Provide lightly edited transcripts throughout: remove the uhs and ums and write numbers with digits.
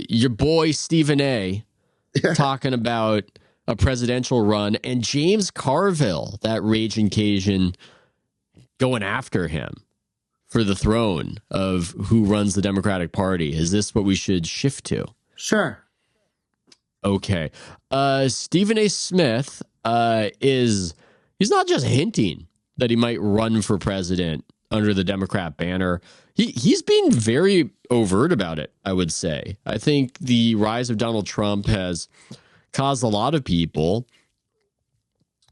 your boy Stephen A. talking about a presidential run, and James Carville, that raging Cajun, going after him for the throne of who runs the Democratic Party. Is this what we should shift to? Sure. Okay. Stephen A. Smith he's not just hinting that he might run for president under the Democrat banner. He's been very overt about it, I would say. I think the rise of Donald Trump has caused a lot of people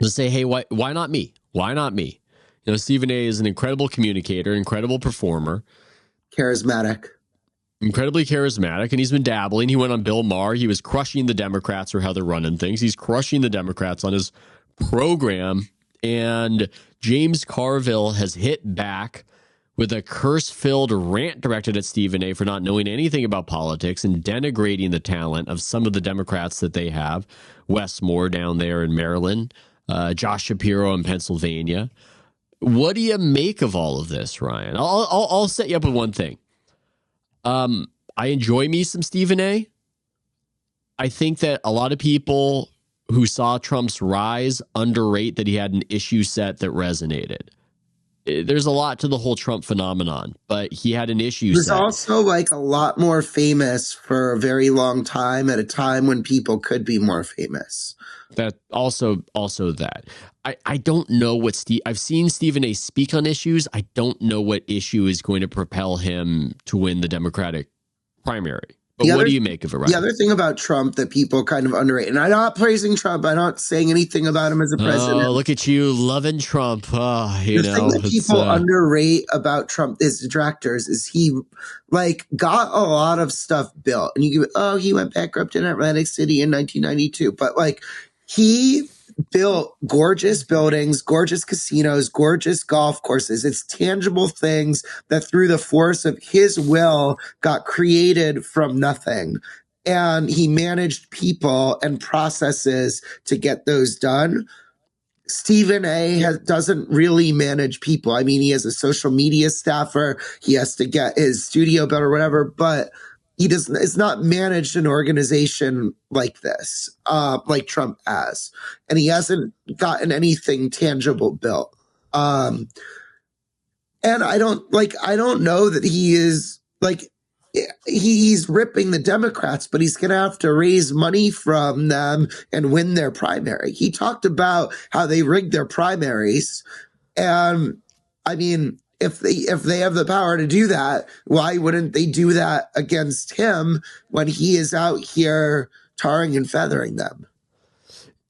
to say, hey, why not me? Why not me? You know, Stephen A. is an incredible communicator, incredible performer. Incredibly charismatic, and he's been dabbling. He went on Bill Maher. He was crushing the Democrats or how they're running things. He's crushing the Democrats on his program, and James Carville has hit back with a curse-filled rant directed at Stephen A. for not knowing anything about politics and denigrating the talent of some of the Democrats that they have. Wes Moore down there in Maryland, Josh Shapiro in Pennsylvania. What do you make of all of this, Ryan? I'll set you up with one thing. I enjoy me some Stephen A. I think that a lot of people who saw Trump's rise underrate that he had an issue set that resonated. There's a lot to the whole Trump phenomenon, but he had an issue set. He was also like a lot more famous for a very long time at a time when people could be more famous. That also that. I don't know what I've seen Stephen A. speak on issues. I don't know what issue is going to propel him to win the Democratic primary. But what do you make of it, Ryan? The other thing about Trump that people kind of underrate, and I'm not praising Trump, I'm not saying anything about him as a president. Oh, look at you loving Trump. The thing that people underrate about Trump, his detractors, is he like got a lot of stuff built. And you go, he went bankrupt in Atlantic City in 1992. But like he built gorgeous buildings, gorgeous casinos, gorgeous golf courses. It's tangible things that through the force of his will got created from nothing. And he managed people and processes to get those done. Stephen A. doesn't really manage people. I mean, he has a social media staffer. He has to get his studio built or whatever, but it's not managed an organization like this, like Trump has. And he hasn't gotten anything tangible built. And I don't know that he is like, he's ripping the Democrats, but he's going to have to raise money from them and win their primary. He talked about how they rigged their primaries. And I mean, if they have the power to do that, why wouldn't they do that against him when he is out here tarring and feathering them?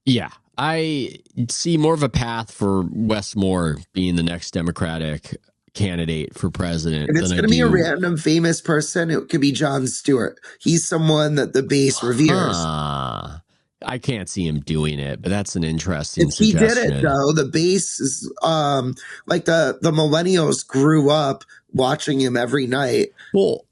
Yeah, I see more of a path for Wes Moore being the next Democratic candidate for president. And it's going to be a random famous person. It could be Jon Stewart. He's someone that the base reveres. I can't see him doing it, but that's an interesting suggestion. He did it, though. The base is like the millennials grew up watching him every night. Well,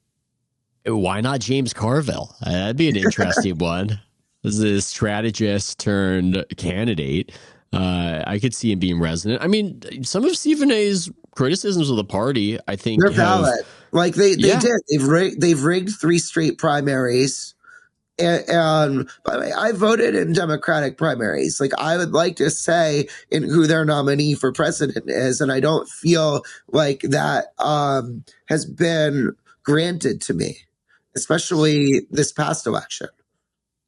why not James Carville? That'd be an interesting one. This is a strategist turned candidate. I could see him being resonant. I mean, some of Stephen A.'s criticisms of the party, I think, they're valid. Like they did. They've rigged 3 straight primaries. And by the way, I voted in Democratic primaries. Like I would like to say in who their nominee for president is, and I don't feel like that has been granted to me, especially this past election.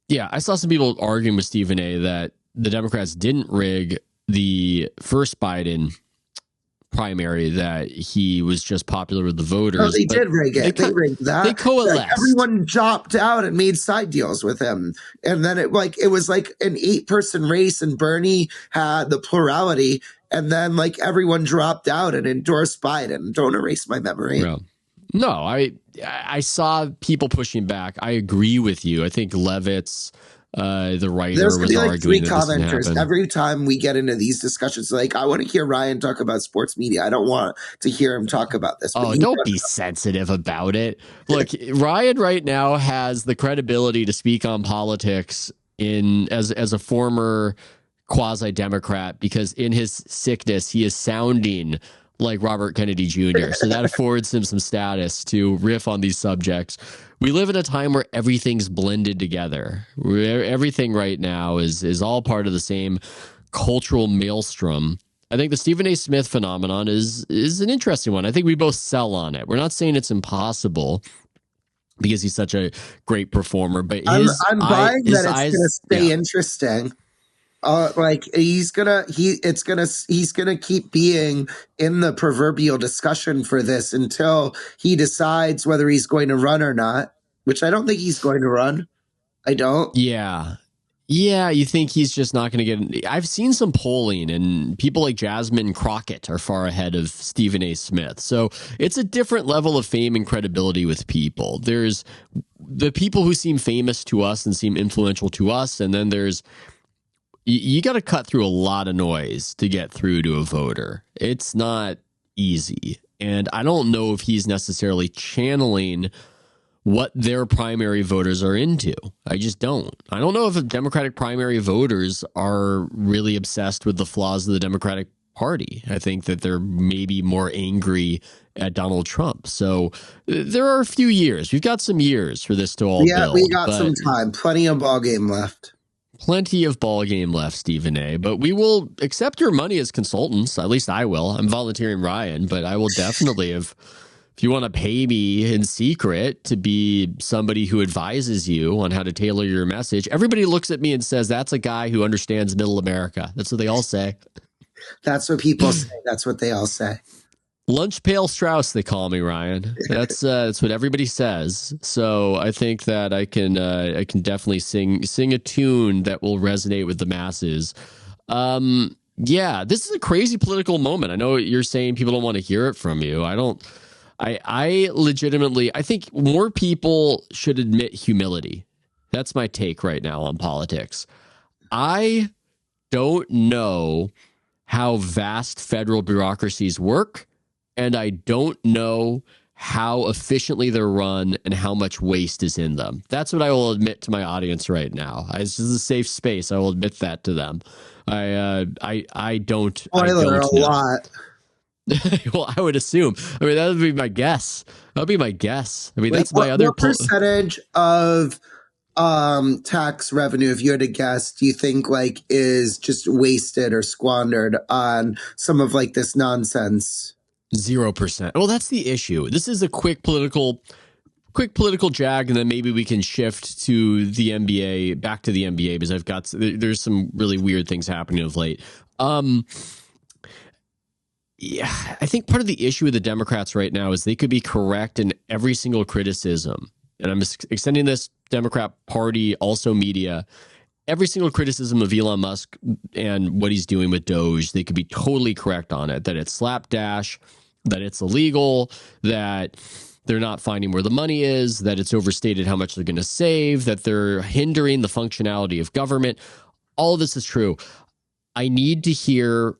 Yeah, I saw some people arguing with Stephen A. that the Democrats didn't rig the first Biden primary, that he was just popular with the voters. No, they did rig it. They rigged that. They coalesced. Like, everyone dropped out and made side deals with him. And then it was like an 8-person race and Bernie had the plurality. And then like everyone dropped out and endorsed Biden. Don't erase my memory. No, I saw people pushing back. I agree with you. I think Levitz, the writer, there's was like arguing 3 commenters every time we get into these discussions. Like, I want to hear Ryan talk about sports media. I don't want to hear him talk about this. Oh, don't be sensitive about it. Look, Ryan right now has the credibility to speak on politics as a former quasi-Democrat, because in his sickness, he is sounding like Robert Kennedy Jr. So that affords him some status to riff on these subjects. We live in a time where everything's blended together. Where everything right now is all part of the same cultural maelstrom. I think the Stephen A. Smith phenomenon is an interesting one. I think we both sell on it. We're not saying it's impossible because he's such a great performer, but I'm buying that it's going to stay interesting. Like he's gonna keep being in the proverbial discussion for this until he decides whether he's going to run or not, which I don't think he's going to run. I don't. Yeah. You think he's just not going to get... I've seen some polling, and people like Jasmine Crockett are far ahead of Stephen A. Smith. So it's a different level of fame and credibility with people. There's the people who seem famous to us and seem influential to us, and then there's... You got to cut through a lot of noise to get through to a voter. It's not easy. And I don't know if he's necessarily channeling what their primary voters are into. I just don't. I don't know if Democratic primary voters are really obsessed with the flaws of the Democratic Party. I think that they're maybe more angry at Donald Trump. So there are a few years. We've got some years for this to all build. Yeah, we got some time. Plenty of ball game left. Plenty of ball game left, Stephen A. But we will accept your money as consultants. At least I will. I'm volunteering Ryan, but I will definitely, if you want to pay me in secret to be somebody who advises you on how to tailor your message, everybody looks at me and says, that's a guy who understands middle America. That's what they all say. That's what people say. That's what they all say. Lunch pail Strauss, they call me, Ryan. That's what everybody says. So I think that I can definitely sing a tune that will resonate with the masses. Yeah, this is a crazy political moment. I know you're saying people don't want to hear it from you. I legitimately, I think more people should admit humility. That's my take right now on politics. I don't know how vast federal bureaucracies work. And I don't know how efficiently they're run and how much waste is in them. That's what I will admit to my audience right now. This is a safe space. I will admit that to them. I don't. Spoiler lot. Well, I would assume. I mean, that would be my guess. That would be my guess. I mean, that's my other. What percentage of tax revenue, if you had to guess, do you think like is just wasted or squandered on some of like this nonsense? 0%. Well, that's the issue. This is a quick political jag, and then maybe we can shift to the NBA, back to the NBA, because there's some really weird things happening of late. Yeah, I think part of the issue with the Democrats right now is they could be correct in every single criticism, and I'm extending this Democrat Party, also media. Every single criticism of Elon Musk and what he's doing with Doge, they could be totally correct on it, that it's slapdash, that it's illegal, that they're not finding where the money is, that it's overstated how much they're going to save, that they're hindering the functionality of government. All of this is true. I need to hear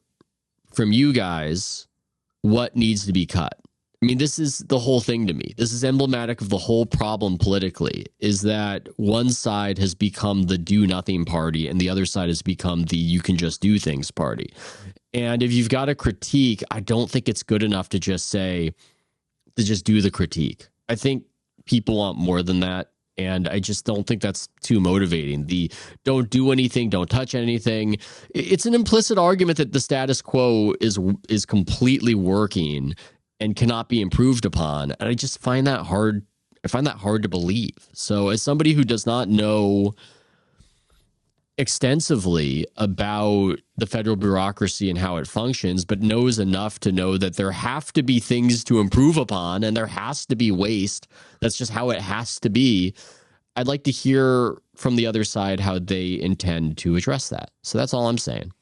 from you guys what needs to be cut. I mean, this is the whole thing to me. This is emblematic of the whole problem politically, is that one side has become the do nothing party and the other side has become the you can just do things party. And if you've got a critique, I don't think it's good enough to just do the critique. I think people want more than that. And I just don't think that's too motivating. The don't do anything, don't touch anything. It's an implicit argument that the status quo is completely working and cannot be improved upon. And I just find that hard. I find that hard to believe. So as somebody who does not know extensively about the federal bureaucracy and how it functions, but knows enough to know that there have to be things to improve upon and there has to be waste. That's just how it has to be. I'd like to hear from the other side how they intend to address that. So that's all I'm saying.